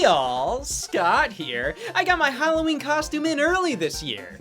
y'all, Scott here. I got my Halloween costume in early this year.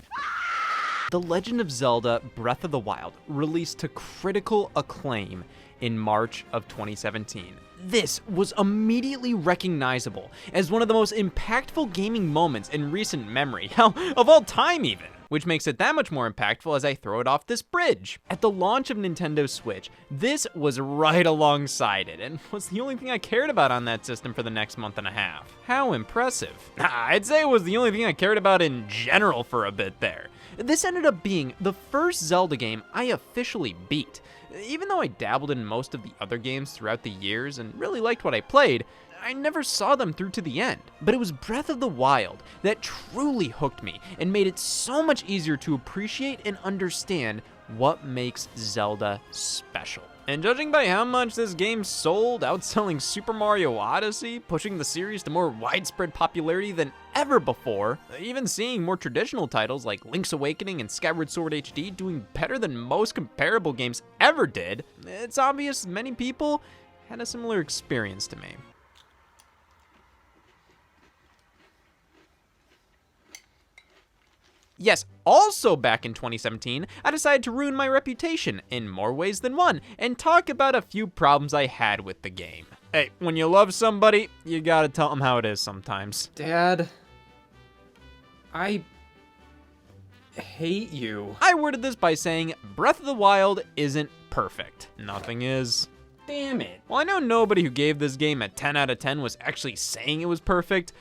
The Legend of Zelda Breath of the Wild released to critical acclaim in March of 2017. This was immediately recognizable as one of the most impactful gaming moments in recent memory, hell, of all time even. Which makes it that much more impactful as I throw it off this bridge. At the launch of Nintendo Switch, this was right alongside it, and was the only thing I cared about on that system for the next month and a half. How impressive. I'd say it was the only thing I cared about in general for a bit there. This ended up being the first Zelda game I officially beat. Even though I dabbled in most of the other games throughout the years and really liked what I played, I never saw them through to the end. But it was Breath of the Wild that truly hooked me and made it so much easier to appreciate and understand what makes Zelda special. And judging by how much this game sold, outselling Super Mario Odyssey, pushing the series to more widespread popularity than ever before, even seeing more traditional titles like Link's Awakening and Skyward Sword HD doing better than most comparable games ever did, it's obvious many people had a similar experience to me. Yes, also back in 2017, I decided to ruin my reputation in more ways than one and talk about a few problems I had with the game. Hey, when you love somebody, you gotta tell them how it is sometimes. Dad, I hate you. I worded this by saying Breath of the Wild isn't perfect. Nothing is. Damn it. Well, I know nobody who gave this game a 10 out of 10 was actually saying it was perfect.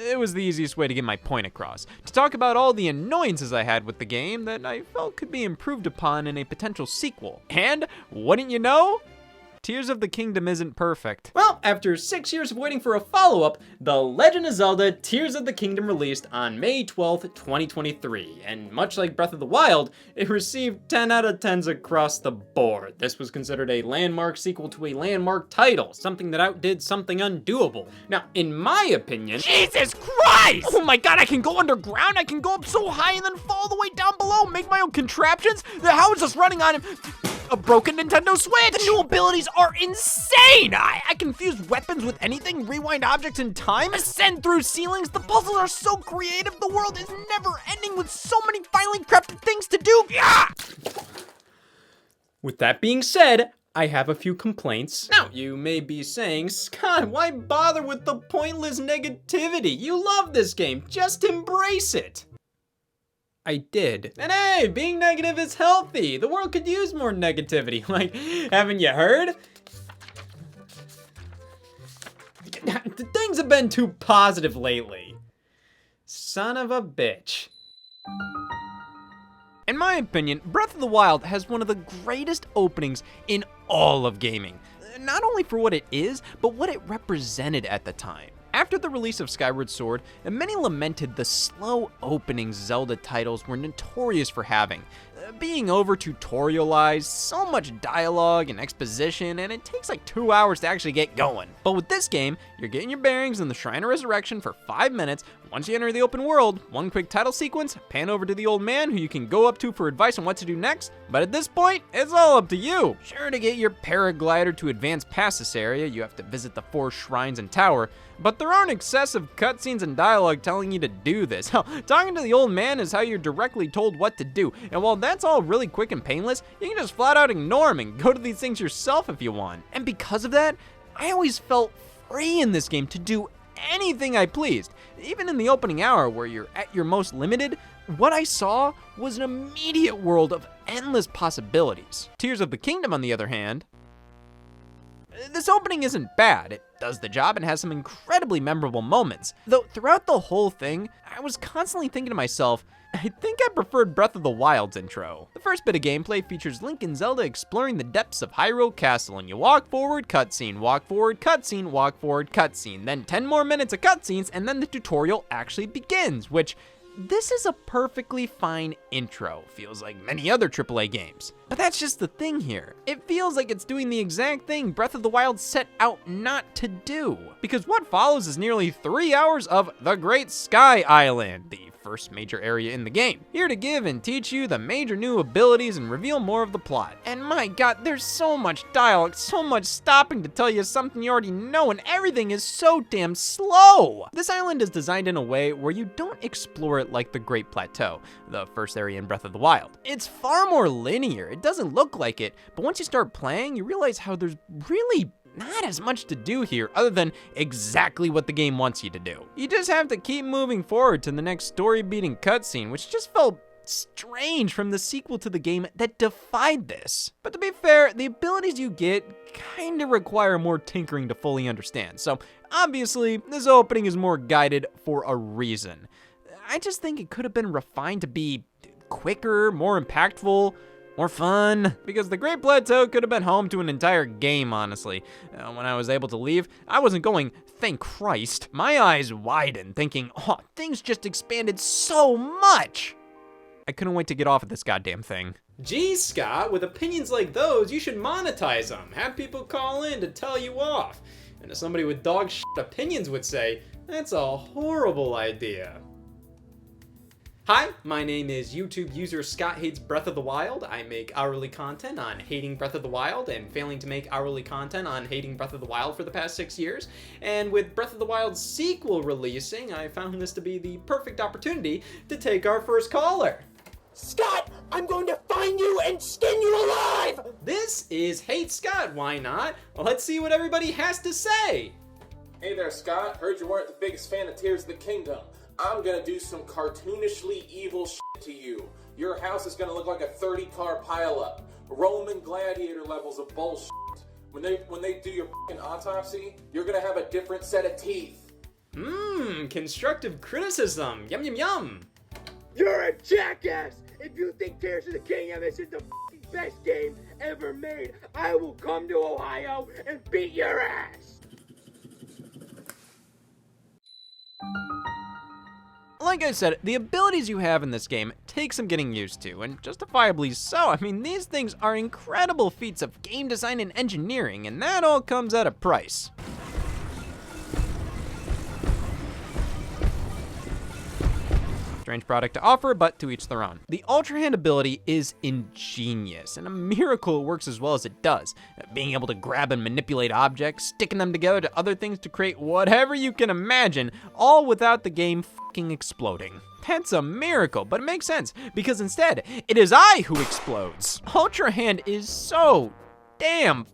It was the easiest way to get my point across, to talk about all the annoyances I had with the game that I felt could be improved upon in a potential sequel. And, wouldn't you know, Tears of the Kingdom isn't perfect. Well, after 6 years of waiting for a follow-up, The Legend of Zelda Tears of the Kingdom released on May 12th, 2023. And much like Breath of the Wild, it received 10 out of 10s across the board. This was considered a landmark sequel to a landmark title, something that outdid something undoable. Now, in my opinion... Jesus Christ! Oh my god, I can go underground, I can go up so high and then fall all the way down below, make my own contraptions? How is this running on a broken Nintendo Switch? The new abilities are insane! I can fuse weapons with anything, rewind objects in time, ascend through ceilings. The puzzles are so creative. The world is never ending with so many finely crafted things to do. Yeah! With that being said, I have a few complaints. Now, you may be saying, Scott, why bother with the pointless negativity? You love this game. Just embrace it. I did. And hey, being negative is healthy. The world could use more negativity. Like, haven't you heard? Things have been too positive lately. Son of a bitch. In my opinion, Breath of the Wild has one of the greatest openings in all of gaming. Not only for what it is, but what it represented at the time. After the release of Skyward Sword, many lamented the slow openings Zelda titles were notorious for having. Being over-tutorialized, so much dialogue and exposition, and it takes like 2 hours to actually get going. But with this game, you're getting your bearings in the Shrine of Resurrection for 5 minutes. Once you enter the open world, one quick title sequence, pan over to the old man who you can go up to for advice on what to do next. But at this point, it's all up to you. Sure, to get your paraglider to advance past this area, you have to visit the 4 shrines and tower, but there aren't excessive cutscenes and dialogue telling you to do this. Hell, talking to the old man is how you're directly told what to do, and while that's all really quick and painless, you can just flat out ignore them and go to these things yourself if you want. And because of that, I always felt free in this game to do anything I pleased. Even in the opening hour where you're at your most limited, what I saw was an immediate world of endless possibilities. Tears of the Kingdom, on the other hand, this opening isn't bad. It does the job and has some incredibly memorable moments. Though throughout the whole thing, I was constantly thinking to myself, I think I preferred Breath of the Wild's intro. The first bit of gameplay features Link and Zelda exploring the depths of Hyrule Castle, and you walk forward, cutscene, walk forward, cutscene, walk forward, cutscene, then 10 more minutes of cutscenes, and then the tutorial actually begins, which this is a perfectly fine intro. Feels like many other AAA games. But that's just the thing here. It feels like it's doing the exact thing Breath of the Wild set out not to do. Because what follows is nearly 3 hours of the Great Sky Island, the first major area in the game, here to give and teach you the major new abilities and reveal more of the plot. And my god, there's so much dialogue, so much stopping to tell you something you already know, and everything is so damn slow. This island is designed in a way where you don't explore it like the Great Plateau, the first area in Breath of the Wild. It's far more linear. It doesn't look like it, but once you start playing, you realize how there's really not as much to do here other than exactly what the game wants you to do. You just have to keep moving forward to the next story-beating cutscene, which just felt strange from the sequel to the game that defied this. But to be fair, the abilities you get kinda require more tinkering to fully understand, so obviously this opening is more guided for a reason. I just think it could have been refined to be quicker, more impactful, more fun, because the Great Plateau could have been home to an entire game, honestly. When I was able to leave, I wasn't going, thank Christ. My eyes widened, thinking, oh, things just expanded so much. I couldn't wait to get off of this goddamn thing. Geez, Scott, with opinions like those, you should monetize them. Have people call in to tell you off. And as somebody with dog shit opinions would say, that's a horrible idea. Hi, my name is YouTube user Scott Hates Breath of the Wild. I make hourly content on hating Breath of the Wild and failing to make hourly content on hating Breath of the Wild for the past 6 years. And with Breath of the Wild's sequel releasing, I found this to be the perfect opportunity to take our first caller. Scott, I'm going to find you and skin you alive! This is Hate Scott, why not? Let's see what everybody has to say. Hey there, Scott. Heard you weren't the biggest fan of Tears of the Kingdom. I'm gonna do some cartoonishly evil shit to you. Your house is gonna look like a 30-car pileup. Roman gladiator levels of bullshit. When they do your fucking autopsy, you're gonna have a different set of teeth. Constructive criticism. Yum, yum, yum. You're a jackass! If you think Tears of the Kingdom is the fucking best game ever made, I will come to Ohio and beat your ass! Like I said, the abilities you have in this game take some getting used to, and justifiably so. I mean, these things are incredible feats of game design and engineering, and that all comes at a price. Strange product to offer, but to each their own. The Ultra Hand ability is ingenious, and a miracle it works as well as it does. Being able to grab and manipulate objects, sticking them together to other things to create whatever you can imagine, all without the game fucking exploding. That's a miracle, but it makes sense, because instead, it is I who explodes. Ultra Hand is so damn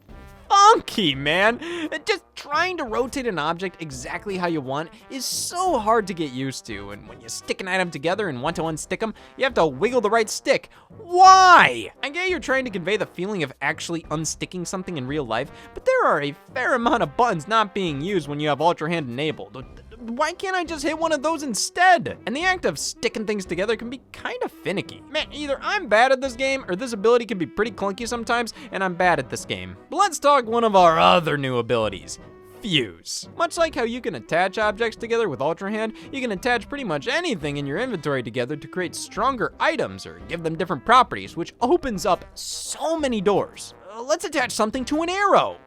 funky, man. Just trying to rotate an object exactly how you want is so hard to get used to, and when you stick an item together and want to unstick them, you have to wiggle the right stick. Why? I get you're trying to convey the feeling of actually unsticking something in real life, but there are a fair amount of buttons not being used when you have Ultra Hand enabled. Why can't I just hit one of those instead? And the act of sticking things together can be kind of finicky. Man, either I'm bad at this game, or this ability can be pretty clunky sometimes, and I'm bad at this game. But let's talk one of our other new abilities. Fuse. Much like how you can attach objects together with Ultra Hand, you can attach pretty much anything in your inventory together to create stronger items or give them different properties, which opens up so many doors. Let's attach something to an arrow.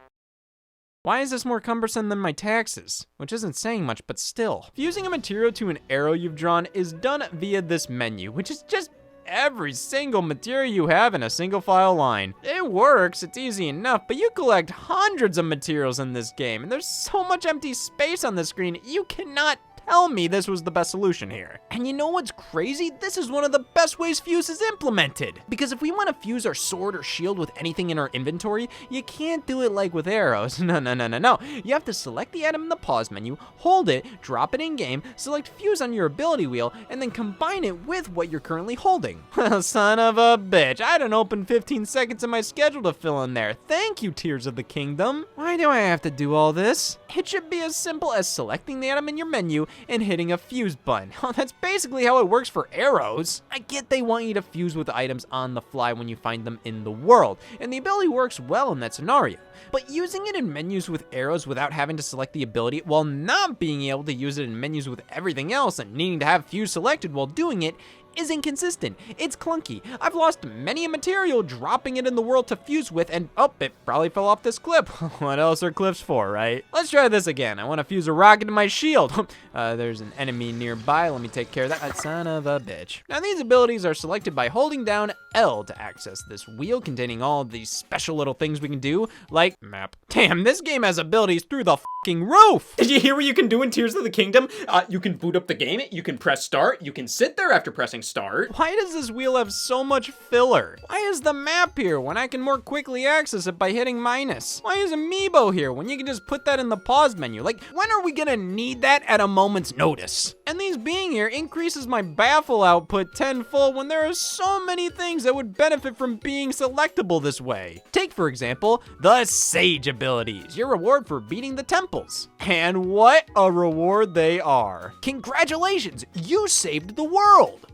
Why is this more cumbersome than my taxes? Which isn't saying much, but still. Fusing a material to an arrow you've drawn is done via this menu, which is just every single material you have in a single file line. It works, it's easy enough, but you collect hundreds of materials in this game, and there's so much empty space on the screen, you cannot tell me this was the best solution here. And you know what's crazy? This is one of the best ways Fuse is implemented. Because if we want to fuse our sword or shield with anything in our inventory, you can't do it like with arrows. No. You have to select the item in the pause menu, hold it, drop it in game, select Fuse on your ability wheel, and then combine it with what you're currently holding. Well, son of a bitch, I had an open 15 seconds in my schedule to fill in there. Thank you, Tears of the Kingdom. Why do I have to do all this? It should be as simple as selecting the item in your menu and hitting a fuse button. That's basically how it works for arrows. I get they want you to fuse with items on the fly when you find them in the world, and the ability works well in that scenario. But using it in menus with arrows without having to select the ability, while not being able to use it in menus with everything else and needing to have fuse selected while doing it, is inconsistent. It's clunky. I've lost many a material dropping it in the world to fuse with, and oh, it probably fell off this clip. What else are clips for, right? Let's try this again. I want to fuse a rocket to my shield. There's an enemy nearby. Let me take care of that. Son of a bitch. Now these abilities are selected by holding down L to access this wheel containing all of these special little things we can do, like map. Damn, this game has abilities through the fucking roof. Did you hear what you can do in Tears of the Kingdom? You can boot up the game, you can press start, you can sit there after pressing start. Why does this wheel have so much filler? Why is the map here when I can more quickly access it by hitting minus? Why is Amiibo here when you can just put that in the pause menu? Like, when are we gonna need that at a moment's notice? And these being here increases my baffle output tenfold when there are so many things that would benefit from being selectable this way. Take, for example, the Sage abilities, your reward for beating the temples. And what a reward they are. Congratulations, you saved the world.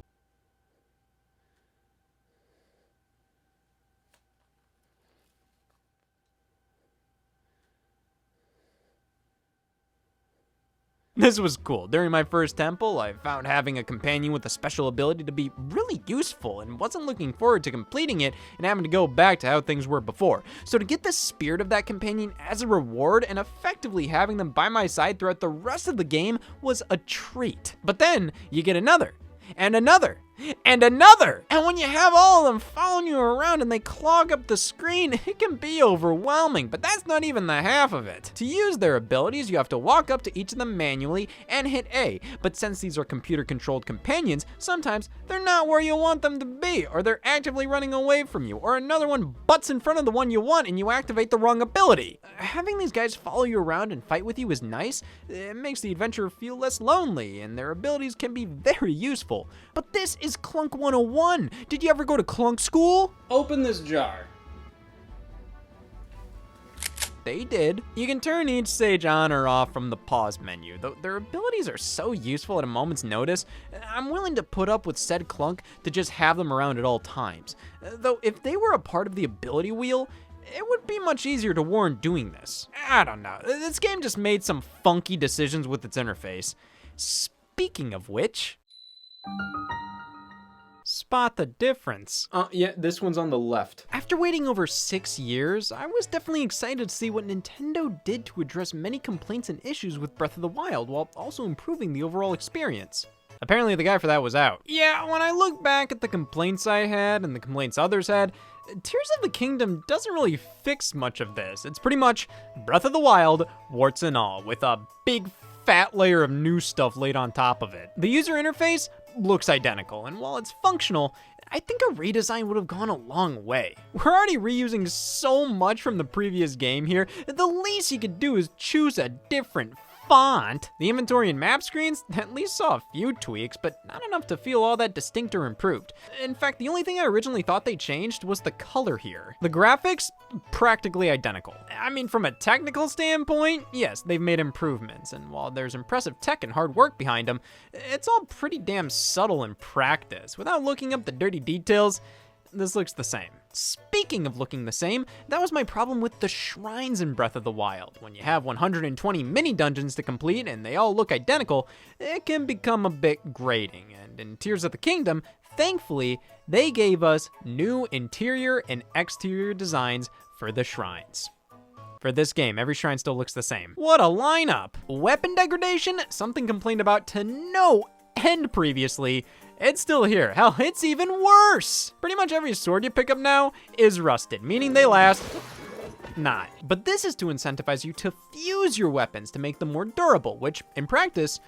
This was cool. During my first temple, I found having a companion with a special ability to be really useful and wasn't looking forward to completing it and having to go back to how things were before. So to get the spirit of that companion as a reward and effectively having them by my side throughout the rest of the game was a treat. But then you get another, and another, and another. And when you have all of them following you around and they clog up the screen, it can be overwhelming, but that's not even the half of it. To use their abilities, you have to walk up to each of them manually and hit A, but since these are computer-controlled companions, sometimes they're not where you want them to be, or they're actively running away from you, or another one butts in front of the one you want and you activate the wrong ability. Having these guys follow you around and fight with you is nice. It makes the adventure feel less lonely, and their abilities can be very useful. But this is Clunk 101. Did you ever go to Clunk school? Open this jar. They did. You can turn each sage on or off from the pause menu, though their abilities are so useful at a moment's notice, I'm willing to put up with said Clunk to just have them around at all times. Though if they were a part of the ability wheel, it would be much easier to warrant doing this. I don't know. This game just made some funky decisions with its interface. Speaking of which, spot the difference. Yeah, this one's on the left. After waiting over 6 years, I was definitely excited to see what Nintendo did to address many complaints and issues with Breath of the Wild while also improving the overall experience. Apparently the guy for that was out. Yeah, when I look back at the complaints I had and the complaints others had, Tears of the Kingdom doesn't really fix much of this. It's pretty much Breath of the Wild, warts and all, with a big fat layer of new stuff laid on top of it. The user interface looks identical, and while it's functional, I think a redesign would have gone a long way. We're already reusing so much from the previous game here that the least you could do is choose a different font. The inventory and map screens at least saw a few tweaks, but not enough to feel all that distinct or improved. In fact, the only thing I originally thought they changed was the color here. The graphics, practically identical. I mean, from a technical standpoint, yes, they've made improvements, and while there's impressive tech and hard work behind them, it's all pretty damn subtle in practice. Without looking up the dirty details, this looks the same. Speaking of looking the same, that was my problem with the shrines in Breath of the Wild. When you have 120 mini dungeons to complete and they all look identical, it can become a bit grating. And in Tears of the Kingdom, thankfully, they gave us new interior and exterior designs for the shrines. For this game, every shrine still looks the same. What a lineup! Weapon degradation, something complained about to no end previously. It's still here. Hell, it's even worse. Pretty much every sword you pick up now is rusted, meaning they last not. But this is to incentivize you to fuse your weapons to make them more durable, which in practice,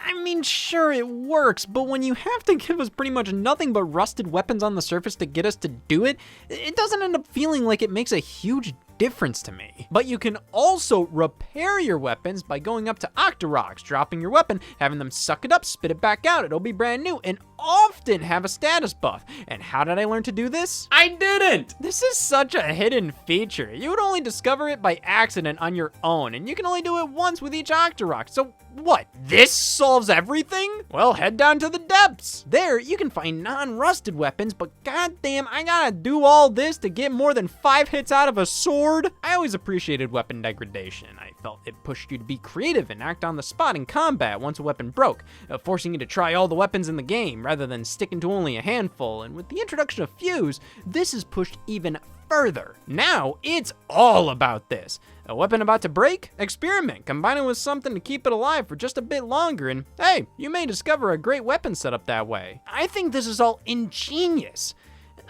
I mean, sure it works, but when you have to give us pretty much nothing but rusted weapons on the surface to get us to do it, it doesn't end up feeling like it makes a huge difference to me. But you can also repair your weapons by going up to Octoroks, dropping your weapon, having them suck it up, spit it back out, it'll be brand new, and often have a status buff. And how did I learn to do this? I didn't! This is such a hidden feature. You would only discover it by accident on your own, and you can only do it once with each Octorok. So what, this solves everything? Well, head down to the depths. There, you can find non-rusted weapons, but goddamn, I gotta do all this to get more than 5 hits out of a sword? I always appreciated weapon degradation. I felt it pushed you to be creative and act on the spot in combat once a weapon broke, forcing you to try all the weapons in the game, rather rather than sticking to only a handful, and with the introduction of Fuse, this is pushed even further. Now, it's all about this. A weapon about to break? Experiment, combine it with something to keep it alive for just a bit longer, and hey, you may discover a great weapon setup that way. I think this is all ingenious,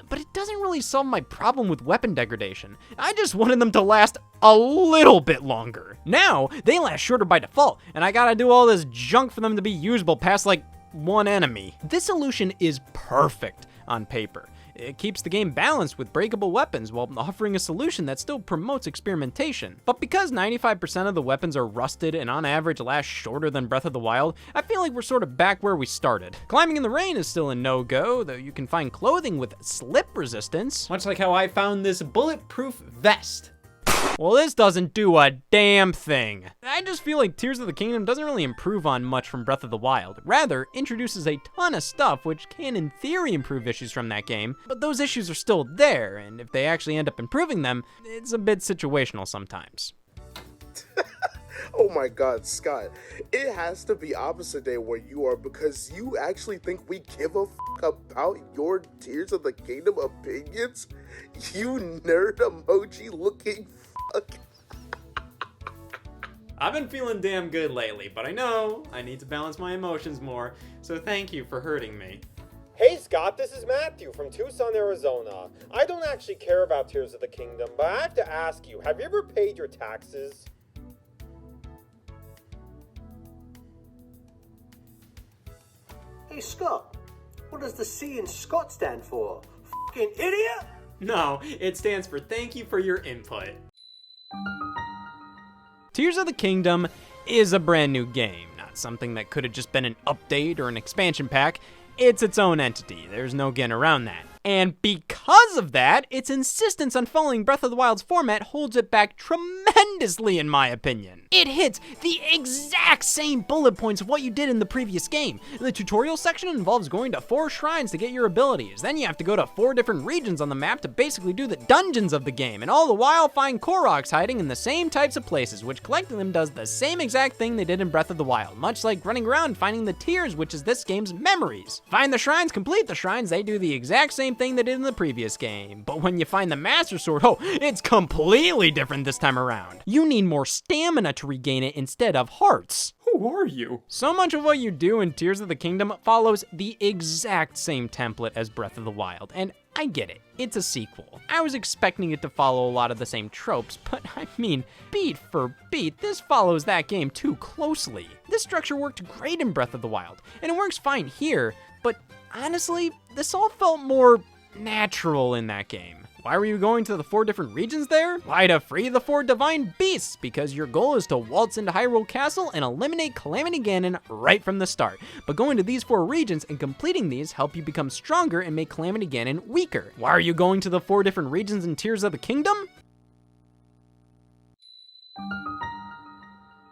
but it doesn't really solve my problem with weapon degradation. I just wanted them to last a little bit longer. Now, they last shorter by default, and I gotta do all this junk for them to be usable past like one enemy. This solution is perfect on paper. It keeps the game balanced with breakable weapons while offering a solution that still promotes experimentation. But because 95% of the weapons are rusted and on average last shorter than Breath of the Wild, I feel like we're sort of back where we started. Climbing in the rain is still a no-go, though you can find clothing with slip resistance. Much like how I found this bulletproof vest. Well, this doesn't do a damn thing. I just feel like Tears of the Kingdom doesn't really improve on much from Breath of the Wild. Rather, introduces a ton of stuff which can in theory improve issues from that game, but those issues are still there, and if they actually end up improving them, it's a bit situational sometimes. Oh my god, Scott. It has to be opposite day where you are, because you actually think we give a about your Tears of the Kingdom opinions? You nerd emoji looking fuck. I've been feeling damn good lately, but I know I need to balance my emotions more, so thank you for hurting me. Hey Scott, this is Matthew from Tucson, Arizona. I don't actually care about Tears of the Kingdom, but I have to ask you, have you ever paid your taxes? Hey Scott, what does the C in Scott stand for? Fucking idiot? No, it stands for thank you for your input. Tears of the Kingdom is a brand new game, not something that could have just been an update or an expansion pack. It's its own entity, there's no getting around that. And because of that, its insistence on following Breath of the Wild's format holds it back tremendously in my opinion. It hits the exact same bullet points of what you did in the previous game. The tutorial section involves going to 4 shrines to get your abilities. Then you have to go to 4 different regions on the map to basically do the dungeons of the game, and all the while find Koroks hiding in the same types of places, which collecting them does the same exact thing they did in Breath of the Wild, much like running around finding the tears, which is this game's memories. Find the shrines, complete the shrines, they do the exact same thing they did in the previous game. But when you find the Master Sword, oh, it's completely different this time around. You need more stamina to regain it instead of hearts. Who are you? So much of what you do in Tears of the Kingdom follows the exact same template as Breath of the Wild, and I get it, it's a sequel. I was expecting it to follow a lot of the same tropes, but I mean, beat for beat, this follows that game too closely. This structure worked great in Breath of the Wild, and it works fine here, but honestly, this all felt more natural in that game. Why were you going to the 4 different regions there? Why, to free the 4 divine beasts, because your goal is to waltz into Hyrule Castle and eliminate Calamity Ganon right from the start. But going to these 4 regions and completing these help you become stronger and make Calamity Ganon weaker. Why are you going to the 4 different regions in Tears of the Kingdom?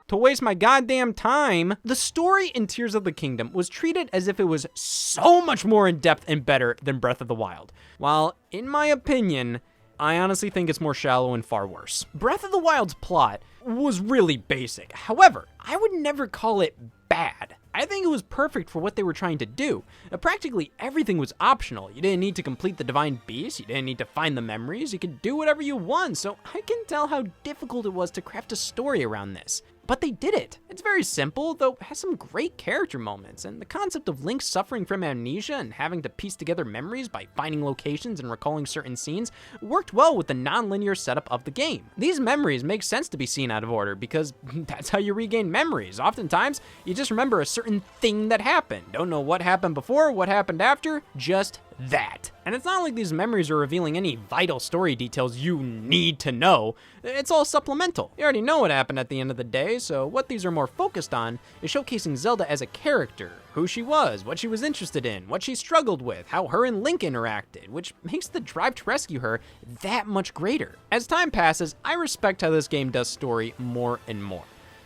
To waste my goddamn time. The story in Tears of the Kingdom was treated as if it was so much more in-depth and better than Breath of the Wild. While, in my opinion, I honestly think it's more shallow and far worse. Breath of the Wild's plot was really basic. However, I would never call it bad. I think it was perfect for what they were trying to do. Practically everything was optional. You didn't need to complete the Divine Beast, you didn't need to find the memories, you could do whatever you want, so I can tell how difficult it was to craft a story around this. But they did it. It's very simple, though it has some great character moments, and the concept of Link suffering from amnesia and having to piece together memories by finding locations and recalling certain scenes worked well with the non-linear setup of the game. These memories make sense to be seen out of order because that's how you regain memories. Oftentimes, you just remember a certain thing that happened. Don't know what happened before, what happened after, just that. And it's not like these memories are revealing any vital story details you need to know. It's all supplemental. You already know what happened at the end of the day, so what these are more focused on is showcasing Zelda as a character, who she was, what she was interested in, what she struggled with, how her and Link interacted, which makes the drive to rescue her that much greater. As time passes, I respect how this game does story more and more.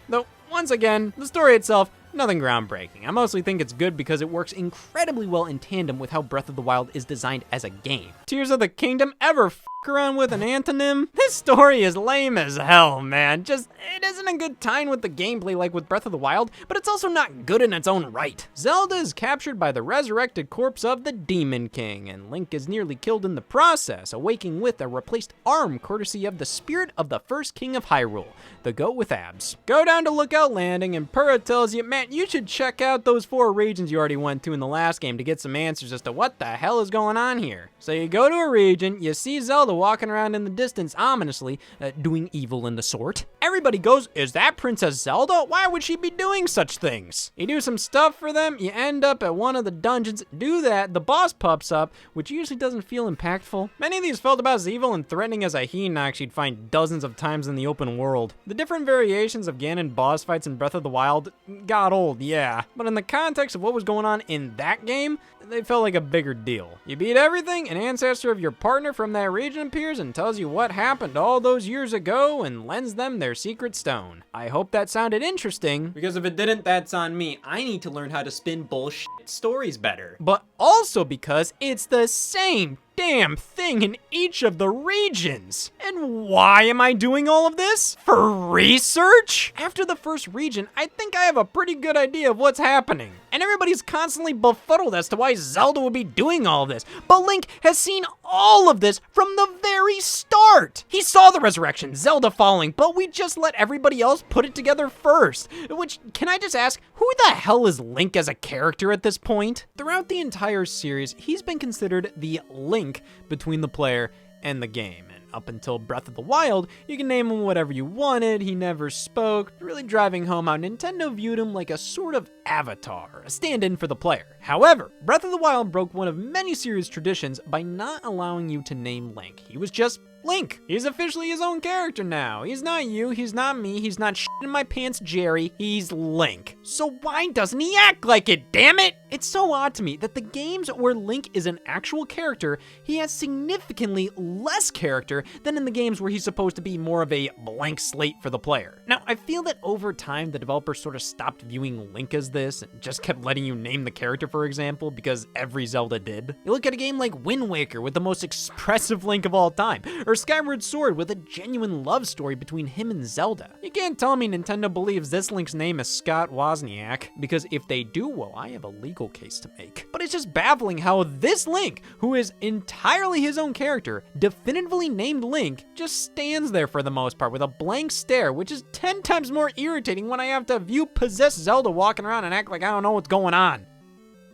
Though, once again, the story itself nothing groundbreaking. I mostly think it's good because it works incredibly well in tandem with how Breath of the Wild is designed as a game. Tears of the Kingdom ever around with an antonym? This story is lame as hell, man. Just, it isn't a good time with the gameplay like with Breath of the Wild, but it's also not good in its own right. Zelda is captured by the resurrected corpse of the Demon King, and Link is nearly killed in the process, awaking with a replaced arm courtesy of the spirit of the first king of Hyrule, the goat with abs. Go down to Lookout Landing, and Purah tells you, man, you should check out those 4 regions you already went to in the last game to get some answers as to what the hell is going on here. So you go to a region, you see Zelda walking around in the distance ominously, doing evil in the sort. Everybody goes, is that Princess Zelda? Why would she be doing such things? You do some stuff for them, you end up at one of the dungeons, do that, the boss pops up, which usually doesn't feel impactful. Many of these felt about as evil and threatening as a Hinox you'd find dozens of times in the open world. The different variations of Ganon boss fights in Breath of the Wild got old, yeah, but in the context of what was going on in that game, they felt like a bigger deal. You beat everything, an ancestor of your partner from that region appears and tells you what happened all those years ago and lends them their secret stone. I hope that sounded interesting, Because if it didn't, that's on me. I need to learn how to spin bullshit stories better. but also because it's the same damn thing in each of the regions. And why am I doing all of this? For research? After the first region, I think I have a pretty good idea of what's happening. And everybody's constantly befuddled as to why Zelda would be doing all of this. But Link has seen all of this from the very start. He saw the resurrection, Zelda falling, but we just let everybody else put it together first. Which, can I just ask, who the hell is Link as a character at this point? Throughout the entire series, he's been considered the link between the player and the game. And up until Breath of the Wild, you can name him whatever you wanted, he never spoke, really driving home how Nintendo viewed him like a sort of avatar, a stand-in for the player. However, Breath of the Wild broke one of many series traditions by not allowing you to name Link. He was just Link. He's officially his own character now. He's not you, he's not me, he's not shit in my pants Jerry, he's Link. So why doesn't he act like it, damn it? It's so odd to me that the games where Link is an actual character, he has significantly less character than in the games where he's supposed to be more of a blank slate for the player. Now, I feel that over time, the developers sort of stopped viewing Link as this and just kept letting you name the character, for example, because every Zelda did. You look at a game like Wind Waker with the most expressive Link of all time, or Skyward Sword with a genuine love story between him and Zelda. You can't tell me Nintendo believes this Link's name is Scott Wozniak, because if they do, well, I have a legal case to make. But it's just baffling how this Link, who is entirely his own character, definitively named Link, just stands there for the most part with a blank stare, which is 10 times more irritating when I have to view possessed Zelda walking around and act like I don't know what's going on.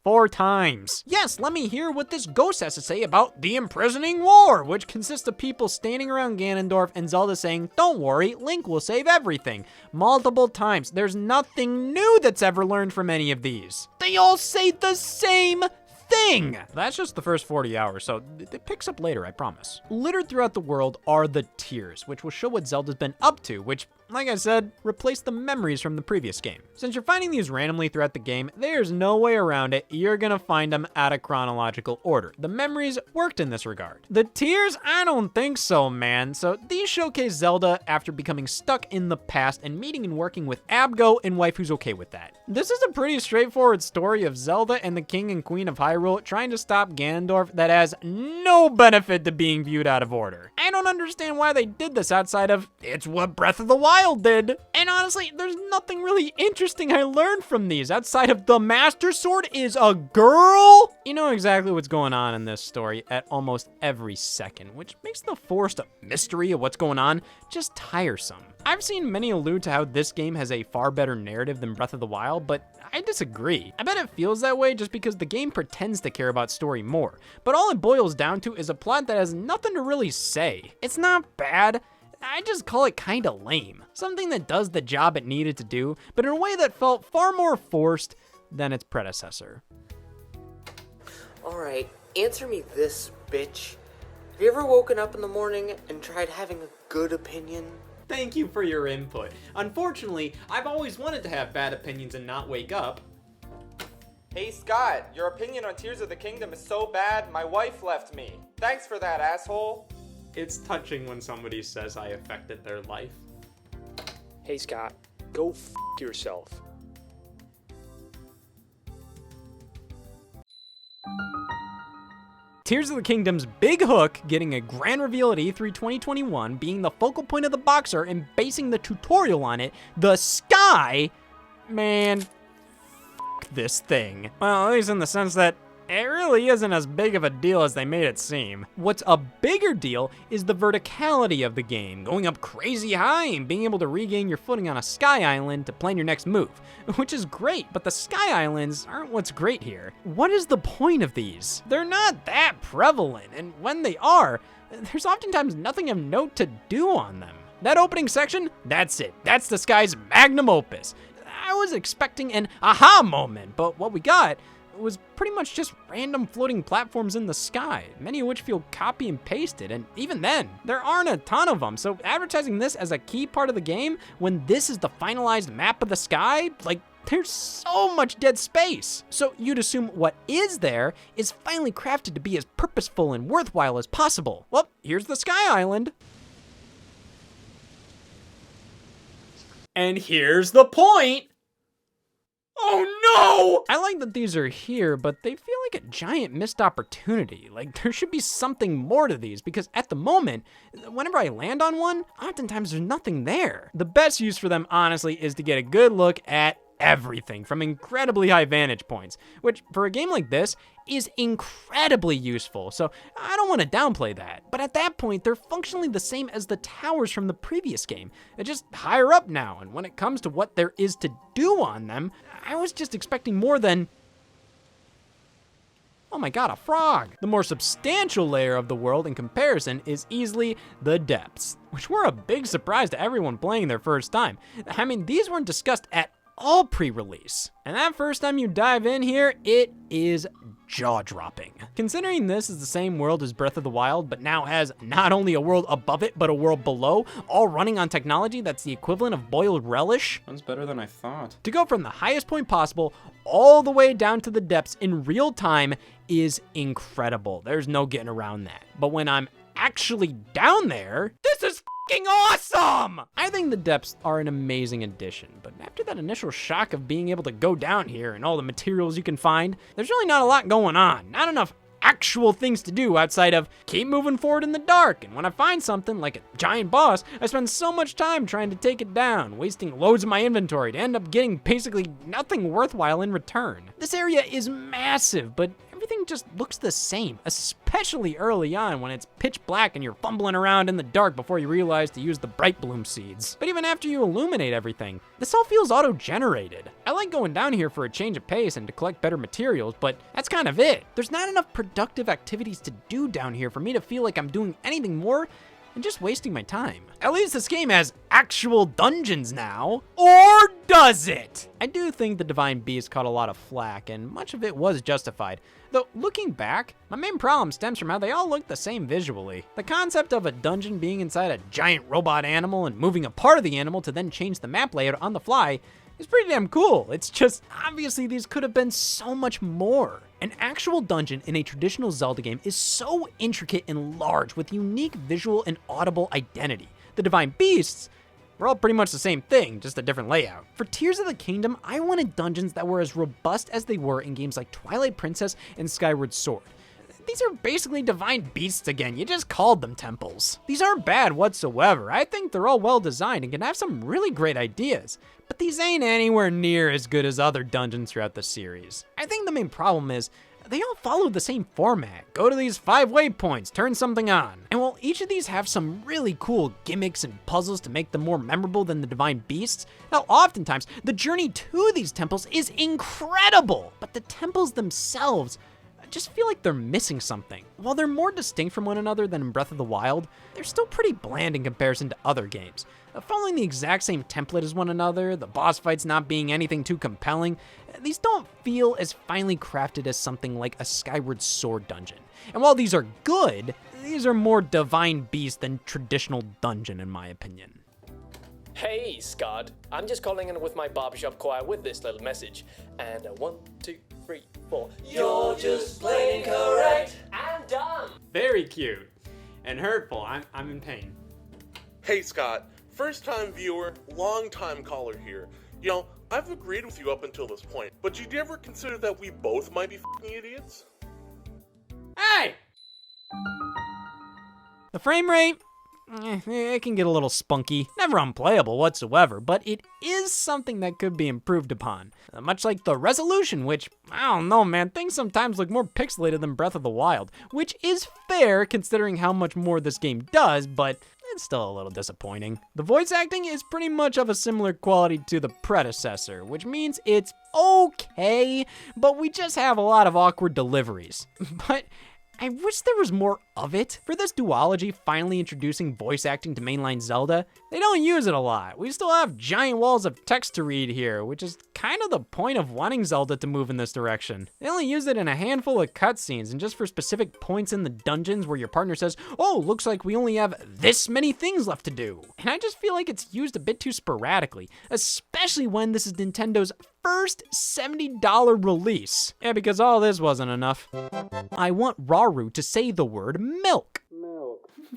4 times. Yes, let me hear what this ghost has to say about the imprisoning war, which consists of people standing around Ganondorf and Zelda saying, don't worry, Link will save everything. Multiple times. There's nothing new that's ever learned from any of these. They all say the same thing. That's just the first 40 hours, so it picks up later, I promise. Littered throughout the world are the tears, which will show what Zelda's been up to, which, like I said, replace the memories from the previous game. Since you're finding these randomly throughout the game, there's no way around it. You're gonna find them out of chronological order. The memories worked in this regard. The tears? I don't think so, man. So these showcase Zelda after becoming stuck in the past and meeting and working with Abgo and wife who's okay with that. This is a pretty straightforward story of Zelda and the King and Queen of Hyrule trying to stop Ganondorf that has no benefit to being viewed out of order. I don't understand why they did this outside of, it's what Breath of the Wild did. And honestly, there's nothing really interesting I learned from these outside of the Master Sword is a girl. You know exactly what's going on in this story at almost every second, which makes the forced mystery of what's going on just tiresome. I've seen many allude to how this game has a far better narrative than Breath of the Wild, but I disagree. I bet it feels that way just because the game pretends to care about story more, but all it boils down to is a plot that has nothing to really say. It's not bad, I just call it kinda lame. Something that does the job it needed to do, but in a way that felt far more forced than its predecessor. Alright, answer me this, bitch. Have you ever woken up in the morning and tried having a good opinion? Thank you for your input. Unfortunately, I've always wanted to have bad opinions and not wake up. Hey Scott, your opinion on Tears of the Kingdom is so bad, my wife left me. Thanks for that, asshole. It's touching when somebody says I affected their life. Hey Scott, go f*** yourself. Tears of the Kingdom's big hook, getting a grand reveal at E3 2021, being the focal point of the box art and basing the tutorial on it, the sky, man, this thing. Well, at least in the sense that it really isn't as big of a deal as they made it seem. What's a bigger deal is the verticality of the game, going up crazy high and being able to regain your footing on a sky island to plan your next move, which is great, but the sky islands aren't what's great here. What is the point of these? They're not that prevalent, and when they are, there's oftentimes nothing of note to do on them. That opening section, that's it. That's the sky's magnum opus. I was expecting an aha moment, but what we got was pretty much just random floating platforms in the sky, many of which feel copy and pasted, and even then, there aren't a ton of them, so advertising this as a key part of the game when this is the finalized map of the sky, like, there's so much dead space. So you'd assume what is there is finally crafted to be as purposeful and worthwhile as possible. Well, here's the Sky Island. And here's the point. Oh no! I like that these are here, but they feel like a giant missed opportunity. Like, there should be something more to these, because at the moment, whenever I land on one, oftentimes there's nothing there. The best use for them, honestly, is to get a good look at everything from incredibly high vantage points, which for a game like this is incredibly useful, so I don't want to downplay that. But at that point, they're functionally the same as the towers from the previous game. They're just higher up now, and when it comes to what there is to do on them, I was just expecting more than, oh my god, a frog. The more substantial layer of the world in comparison is easily the depths, which were a big surprise to everyone playing their first time. I mean, these weren't discussed at all pre-release. And that first time you dive in here, it is jaw-dropping. Considering this is the same world as Breath of the Wild, but now has not only a world above it, but a world below, all running on technology that's the equivalent of boiled relish. Sounds better than I thought. To go from the highest point possible all the way down to the depths in real time is incredible. There's no getting around that. But when I'm actually down there, this is fucking awesome! I think the depths are an amazing addition, but after that initial shock of being able to go down here and all the materials you can find, there's really not a lot going on. Not enough actual things to do outside of keep moving forward in the dark, and when I find something like a giant boss, I spend so much time trying to take it down, wasting loads of my inventory to end up getting basically nothing worthwhile in return. This area is massive, but everything just looks the same, especially early on when it's pitch black and you're fumbling around in the dark before you realize to use the bright bloom seeds. But even after you illuminate everything, this all feels auto-generated. I like going down here for a change of pace and to collect better materials, but that's kind of it. There's not enough productive activities to do down here for me to feel like I'm doing anything more and just wasting my time. At least this game has actual dungeons now. Or does it? I do think the Divine Beast caught a lot of flack, and much of it was justified. Though, looking back, my main problem stems from how they all look the same visually. The concept of a dungeon being inside a giant robot animal and moving a part of the animal to then change the map layout on the fly is pretty damn cool. It's just, obviously these could have been so much more. An actual dungeon in a traditional Zelda game is so intricate and large with unique visual and audible identity. The Divine Beasts were all pretty much the same thing, just a different layout. For Tears of the Kingdom, I wanted dungeons that were as robust as they were in games like Twilight Princess and Skyward Sword. These are basically divine beasts again, you just called them temples. These aren't bad whatsoever, I think they're all well designed and can have some really great ideas, but these ain't anywhere near as good as other dungeons throughout the series. I think the main problem is, they all follow the same format. Go to these 5 waypoints, turn something on. And while each of these have some really cool gimmicks and puzzles to make them more memorable than the Divine Beasts, now oftentimes, the journey to these temples is incredible, but the temples themselves just feel like they're missing something. While they're more distinct from one another than in Breath of the Wild, they're still pretty bland in comparison to other games. Following the exact same template as one another, the boss fights not being anything too compelling, these don't feel as finely crafted as something like a Skyward Sword dungeon. And while these are good, these are more Divine Beast than traditional dungeon in my opinion. Hey, Scott. I'm just calling in with my barbershop choir with this little message. And 1, 2, 3, 4. You're just plain correct and dumb. Very cute. And hurtful. I'm in pain. Hey Scott, first time viewer, long time caller here. You know, I've agreed with you up until this point, but did you ever consider that we both might be f***ing idiots? Hey! The frame rate, it can get a little spunky. Never unplayable whatsoever, but it is something that could be improved upon. Much like the resolution, which, I don't know, man, things sometimes look more pixelated than Breath of the Wild, which is fair considering how much more this game does, but it's still a little disappointing. The voice acting is pretty much of a similar quality to the predecessor, which means it's okay, but we just have a lot of awkward deliveries. But I wish there was more of it. For this duology finally introducing voice acting to mainline Zelda, they don't use it a lot. We still have giant walls of text to read here, which is kind of the point of wanting Zelda to move in this direction. They only use it in a handful of cutscenes and just for specific points in the dungeons where your partner says, oh, looks like we only have this many things left to do. And I just feel like it's used a bit too sporadically, especially when this is Nintendo's first $70 release. Yeah, because all this wasn't enough. I want Rauru to say the word milk.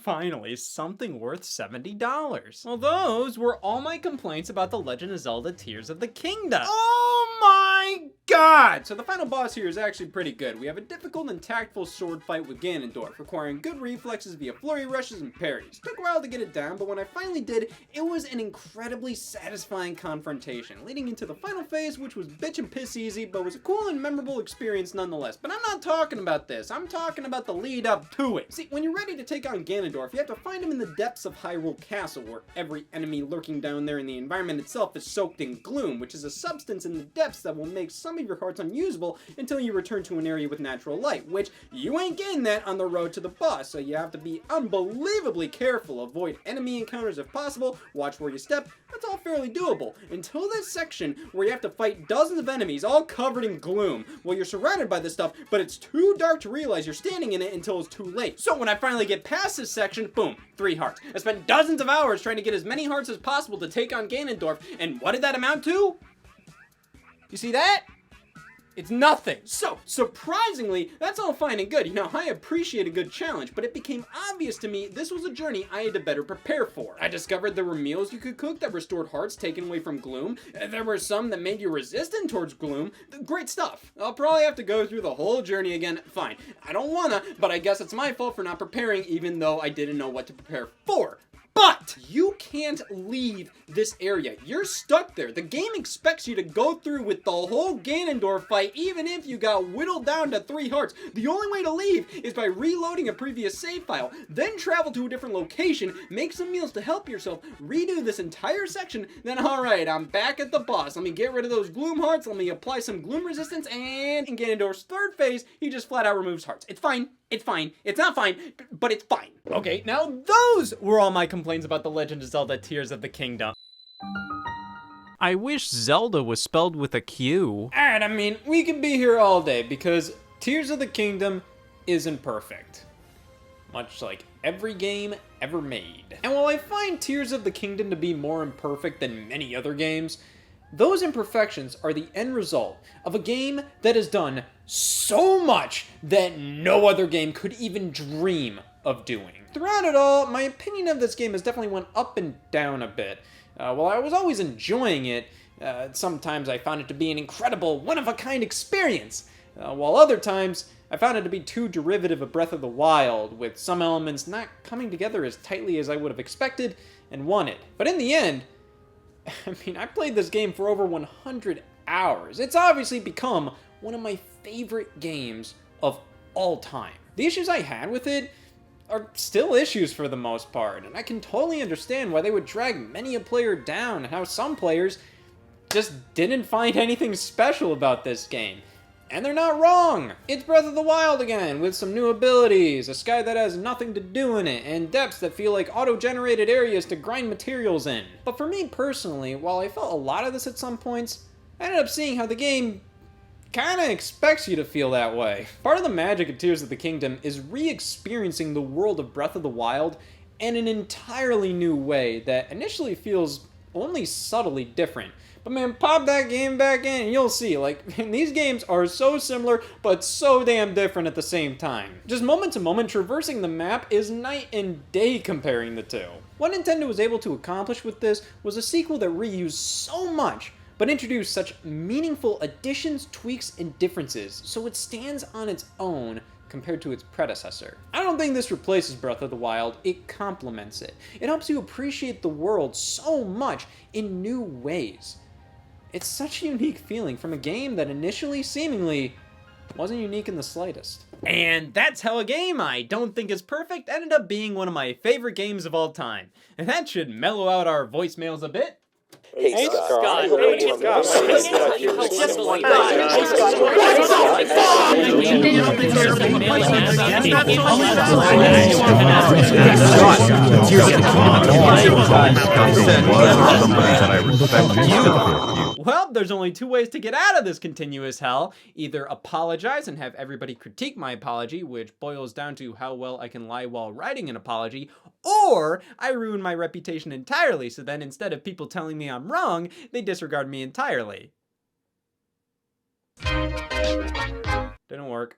Finally, something worth $70. Well, those were all my complaints about The Legend of Zelda Tears of the Kingdom. Oh my god! So the final boss here is actually pretty good. We have a difficult and tactful sword fight with Ganondorf, requiring good reflexes via flurry rushes and parries. Took a while to get it down, but when I finally did, it was an incredibly satisfying confrontation, leading into the final phase, which was bitch and piss easy, but was a cool and memorable experience nonetheless. But I'm not talking about this. I'm talking about the lead up to it. See, when you're ready to take on Ganondorf, you have to find him in the depths of Hyrule Castle, where every enemy lurking down there in the environment itself is soaked in gloom, which is a substance in the depths that will make some of your hearts unusable until you return to an area with natural light, which you ain't getting that on the road to the boss, so you have to be unbelievably careful, avoid enemy encounters if possible, watch where you step. That's all fairly doable, until this section where you have to fight dozens of enemies all covered in gloom. Well, you're surrounded by this stuff, but it's too dark to realize you're standing in it until it's too late. So when I finally get past this section, boom, 3 hearts. I spent dozens of hours trying to get as many hearts as possible to take on Ganondorf, and what did that amount to? You see that? It's nothing. So, surprisingly, that's all fine and good. You know, I appreciate a good challenge, but it became obvious to me this was a journey I had to better prepare for. I discovered there were meals you could cook that restored hearts taken away from gloom. There were some that made you resistant towards gloom. Great stuff. I'll probably have to go through the whole journey again. Fine. I don't wanna, but I guess it's my fault for not preparing, even though I didn't know what to prepare for. But you can't leave this area. You're stuck there. The game expects you to go through with the whole Ganondorf fight, even if you got whittled down to 3 hearts. The only way to leave is by reloading a previous save file, then travel to a different location, make some meals to help yourself, redo this entire section, then alright, I'm back at the boss. Let me get rid of those gloom hearts, let me apply some gloom resistance, and in Ganondorf's third phase, he just flat out removes hearts. It's fine. It's fine. It's not fine, but it's fine. Okay, now those were all my complaints about The Legend of Zelda Tears of the Kingdom. I wish Zelda was spelled with a Q. Alright, I mean, we could be here all day because Tears of the Kingdom isn't perfect. Much like every game ever made. And while I find Tears of the Kingdom to be more imperfect than many other games, those imperfections are the end result of a game that has done so much that no other game could even dream of doing. Throughout it all, my opinion of this game has definitely went up and down a bit. While I was always enjoying it, sometimes I found it to be an incredible, one-of-a-kind experience, while other times I found it to be too derivative of Breath of the Wild, with some elements not coming together as tightly as I would have expected and wanted. But in the end, I mean, I played this game for over 100 hours. It's obviously become one of my favorite games of all time. The issues I had with it are still issues for the most part, and I can totally understand why they would drag many a player down and how some players just didn't find anything special about this game. And they're not wrong! It's Breath of the Wild again, with some new abilities, a sky that has nothing to do in it, and depths that feel like auto-generated areas to grind materials in. But for me personally, while I felt a lot of this at some points, I ended up seeing how the game kinda expects you to feel that way. Part of the magic of Tears of the Kingdom is re-experiencing the world of Breath of the Wild in an entirely new way that initially feels only subtly different. But man, pop that game back in and you'll see, like, these games are so similar, but so damn different at the same time. Just moment to moment, traversing the map is night and day comparing the two. What Nintendo was able to accomplish with this was a sequel that reused so much, but introduced such meaningful additions, tweaks, and differences, so it stands on its own compared to its predecessor. I don't think this replaces Breath of the Wild, it complements it. It helps you appreciate the world so much in new ways. It's such a unique feeling from a game that initially, seemingly, wasn't unique in the slightest. And that's how a game I don't think is perfect ended up being one of my favorite games of all time. And that should mellow out our voicemails a bit. Hey, Scott. Well, there's only two ways to get out of this continuous hell. Either apologize and have everybody critique my apology, which boils down to how well I can lie while writing an apology, or I ruin my reputation entirely, so then instead of people telling me I'm wrong, they disregard me entirely. Didn't work.